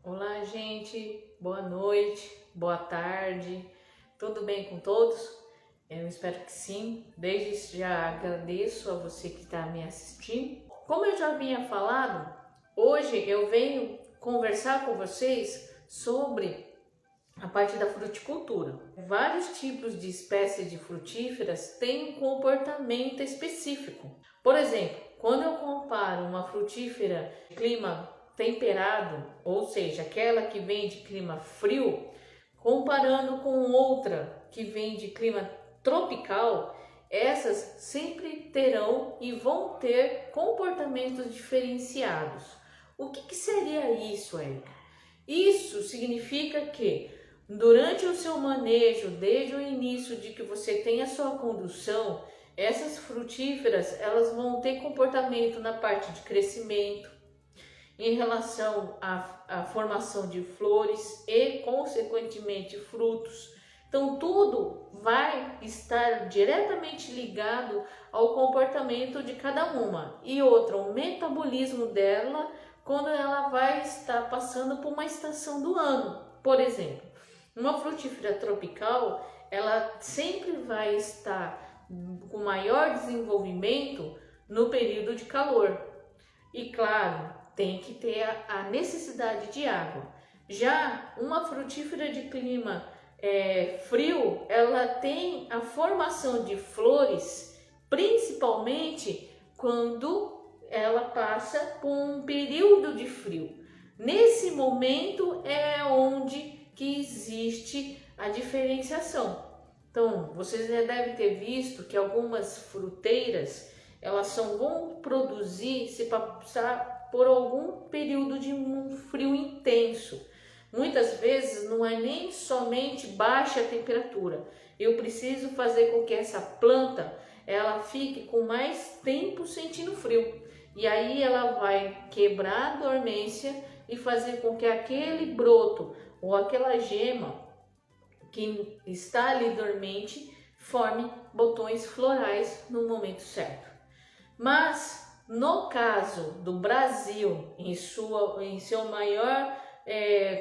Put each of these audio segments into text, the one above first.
Olá, gente. Boa noite, boa tarde. Tudo bem com todos? Eu espero que sim. Desde já agradeço a você que está me assistindo. Como eu já havia falado, hoje eu venho conversar com vocês sobre a parte da fruticultura. Vários tipos de espécies de frutíferas têm um comportamento específico. Por exemplo, quando eu comparo uma frutífera de clima temperado, ou seja, aquela que vem de clima frio, comparando com outra que vem de clima tropical, essas sempre terão e vão ter comportamentos diferenciados. O que seria isso, Érica? Isso significa que durante o seu manejo, desde o início de que você tem a sua condução, essas frutíferas elas vão ter comportamento na parte de crescimento, em relação à formação de flores e, consequentemente, frutos. Então, tudo vai estar diretamente ligado ao comportamento de cada uma. E outra, o metabolismo dela quando ela vai estar passando por uma estação do ano. Por exemplo, uma frutífera tropical, ela sempre vai estar com maior desenvolvimento no período de calor. E claro, tem que ter a necessidade de água. Já uma frutífera de clima frio, ela tem a formação de flores, principalmente quando ela passa por um período de frio. Nesse momento é onde que existe a diferenciação. Então, vocês já devem ter visto que algumas fruteiras elas só vão produzir se passar por algum período de um frio intenso. Muitas vezes não é nem somente baixa temperatura. Eu preciso fazer com que essa planta ela fique com mais tempo sentindo frio. E aí ela vai quebrar a dormência e fazer com que aquele broto ou aquela gema que está ali dormente forme botões florais no momento certo. Mas no caso do Brasil, em seu maior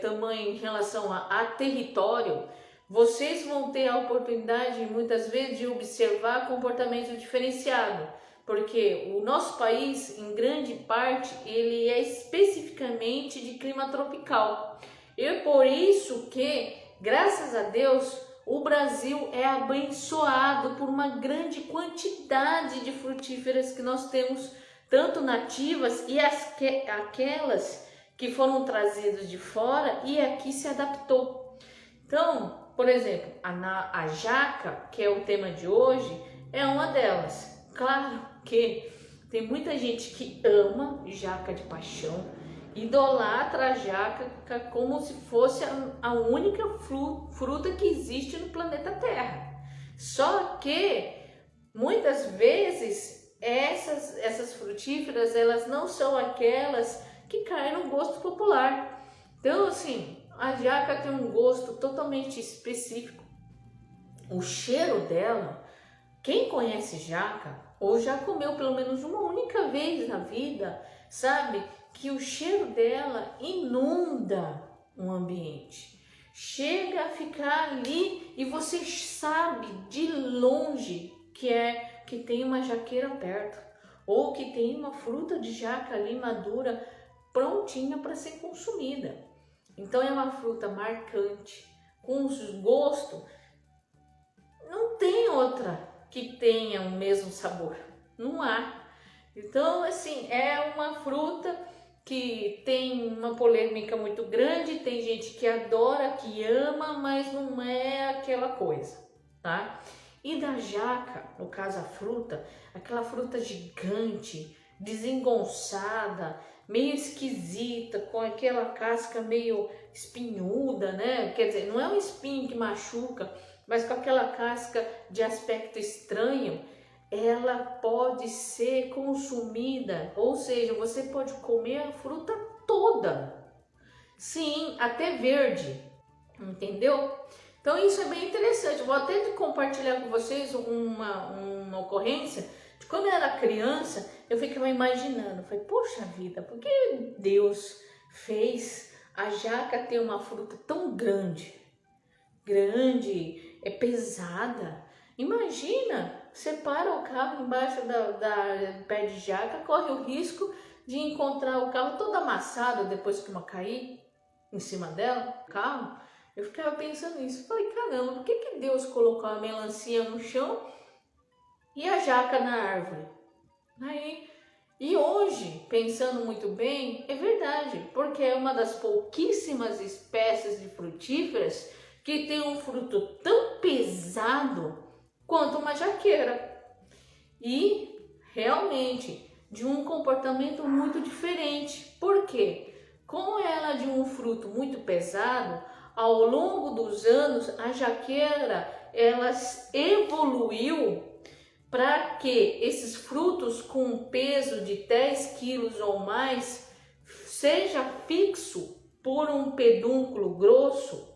tamanho em relação a território, vocês vão ter a oportunidade muitas vezes de observar comportamento diferenciado, porque o nosso país, em grande parte, ele é especificamente de clima tropical. E por isso que, graças a Deus, o Brasil é abençoado por uma grande quantidade de frutíferas que nós temos, tanto nativas e aquelas que foram trazidas de fora e aqui se adaptou. Então, por exemplo, a jaca, que é o tema de hoje, é uma delas. Claro que tem muita gente que ama jaca de paixão, idolatra a jaca como se fosse a única fruta que existe no planeta Terra. Só que muitas vezes essas frutíferas elas não são aquelas que caem no gosto popular. Então assim, a jaca tem um gosto totalmente específico. O cheiro dela, quem conhece jaca ou já comeu pelo menos uma única vez na vida, sabe que o cheiro dela inunda um ambiente. Chega a ficar ali e você sabe de longe que tem uma jaqueira perto ou que tem uma fruta de jaca ali madura prontinha para ser consumida. Então é uma fruta marcante, com gosto. Não tem outra que tenha o mesmo sabor, não há. Então assim, é uma fruta que tem uma polêmica muito grande, tem gente que adora, que ama, mas não é aquela coisa, tá? E da jaca, no caso a fruta, aquela fruta gigante, desengonçada, meio esquisita, com aquela casca meio espinhuda, né? Quer dizer, não é um espinho que machuca, mas com aquela casca de aspecto estranho, ela pode ser consumida, ou seja, você pode comer a fruta toda, sim, até verde, entendeu? Então isso é bem interessante. Vou até compartilhar com vocês uma ocorrência de quando eu era criança, eu ficava imaginando, falei, poxa vida, por que Deus fez a jaca tem uma fruta tão grande, é pesada. Imagina, você para o carro embaixo da pé de jaca, corre o risco de encontrar o carro todo amassado depois que uma cair em cima dela, o carro. Eu ficava pensando nisso, falei, caramba, por que Deus colocou a melancia no chão e a jaca na árvore? E hoje, pensando muito bem, é verdade, porque é uma das pouquíssimas espécies de frutíferas que tem um fruto tão pesado quanto uma jaqueira. E realmente de um comportamento muito diferente. Por quê? Com ela de um fruto muito pesado, ao longo dos anos a jaqueira ela evoluiu para que esses frutos com um peso de 10 quilos ou mais seja fixo por um pedúnculo grosso,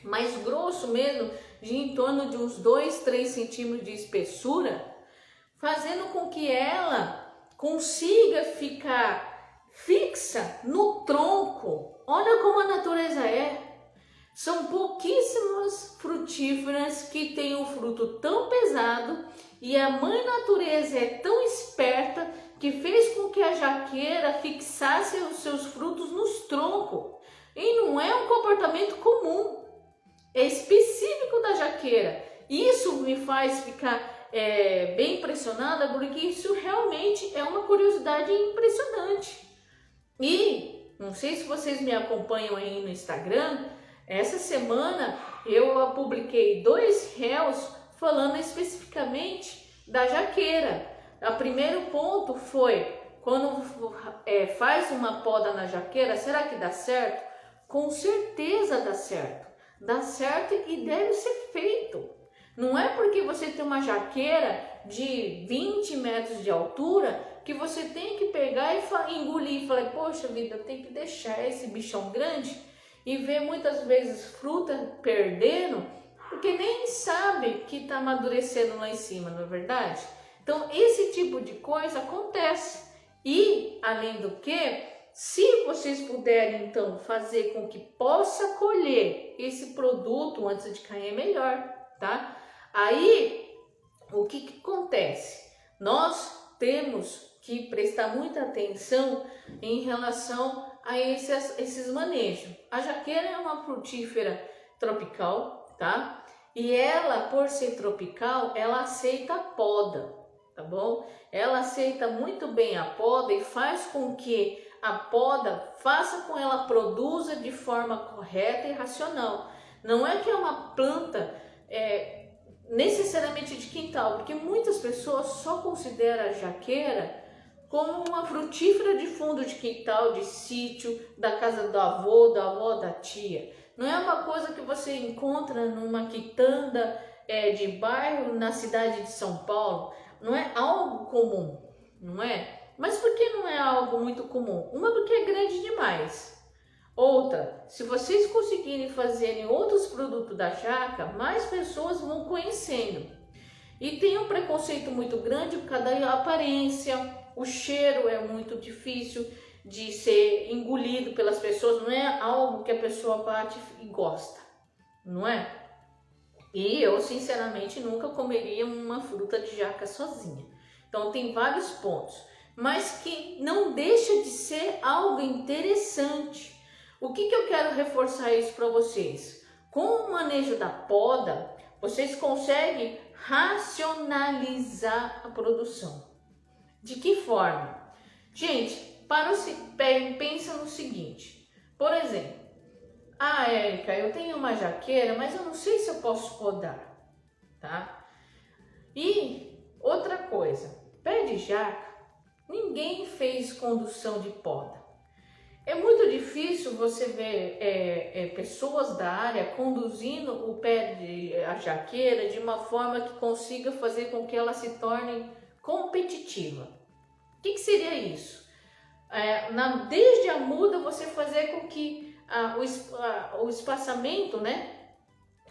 mais grosso mesmo, de em torno de uns 2, 3 centímetros de espessura, fazendo com que ela consiga ficar fixa no tronco. Olha como a natureza é. São pouquíssimas frutíferas que têm um fruto tão pesado e a mãe natureza é tão esperta que fez com que a jaqueira fixasse os seus frutos nos troncos. E não é um comportamento comum, é específico da jaqueira. Isso me faz ficar bem impressionada, porque isso realmente é uma curiosidade impressionante. E não sei se vocês me acompanham aí no Instagram, essa semana eu publiquei 2 reels falando especificamente da jaqueira. O primeiro ponto foi, quando faz uma poda na jaqueira, será que dá certo? Com certeza dá certo. Dá certo e deve ser feito. Não é porque você tem uma jaqueira de 20 metros de altura que você tem que pegar e engolir e falar, poxa vida, eu tenho que deixar esse bichão grande e ver muitas vezes fruta perdendo, porque nem sabe que está amadurecendo lá em cima, não é verdade? Então esse tipo de coisa acontece. E além do que, se vocês puderem então fazer com que possa colher esse produto antes de cair, é melhor, tá? Aí o que acontece? Nós temos que prestar muita atenção em relação a esses manejos. A jaqueira é uma frutífera tropical, tá? E ela, por ser tropical, ela aceita a poda, tá bom? Ela aceita muito bem a poda e faz com que a poda faça com que ela produza de forma correta e racional. Não é que é uma planta necessariamente de quintal, porque muitas pessoas só consideram a jaqueira como uma frutífera de fundo de quintal, de sítio, da casa do avô, da avó, da tia. Não é uma coisa que você encontra numa quitanda de bairro na cidade de São Paulo. Não é algo comum, não é? Mas por que não é algo muito comum? Uma, porque é grande demais. Outra, se vocês conseguirem fazerem outros produtos da jaca, mais pessoas vão conhecendo. E tem um preconceito muito grande por causa da aparência, o cheiro é muito difícil de ser engolido pelas pessoas, não é algo que a pessoa bate e gosta, não é? E eu, sinceramente, nunca comeria uma fruta de jaca sozinha. Então tem vários pontos, mas que não deixa de ser algo interessante. O que eu quero reforçar isso para vocês? Com o manejo da poda, vocês conseguem racionalizar a produção. De que forma? Gente, pensa no seguinte, por exemplo, Érica, eu tenho uma jaqueira, mas eu não sei se eu posso podar, tá? E outra coisa, pé de jaca, ninguém fez condução de poda. É muito difícil você ver pessoas da área conduzindo a jaqueira de uma forma que consiga fazer com que ela se torne competitiva. O que seria isso? Desde a muda você fazer com que o espaçamento, né,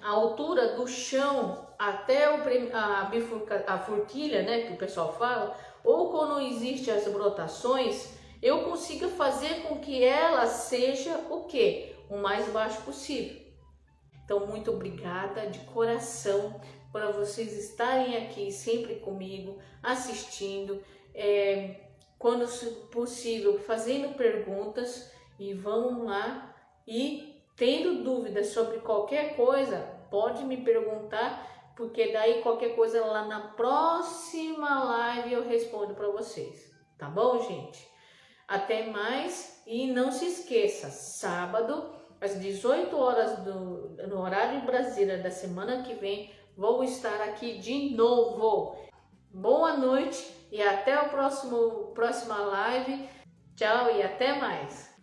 a altura do chão até a forquilha, né, que o pessoal fala, ou quando existem as brotações, eu consiga fazer com que ela seja o quê? O mais baixo possível. Então, muito obrigada de coração por vocês estarem aqui sempre comigo, assistindo, quando possível, fazendo perguntas, e vamos lá. E tendo dúvidas sobre qualquer coisa, pode me perguntar, porque daí qualquer coisa lá na próxima live eu respondo para vocês. Tá bom, gente? Até mais, e não se esqueça, sábado, às 18 horas no horário de Brasília da semana que vem, vou estar aqui de novo. Boa noite e até a próxima live. Tchau e até mais.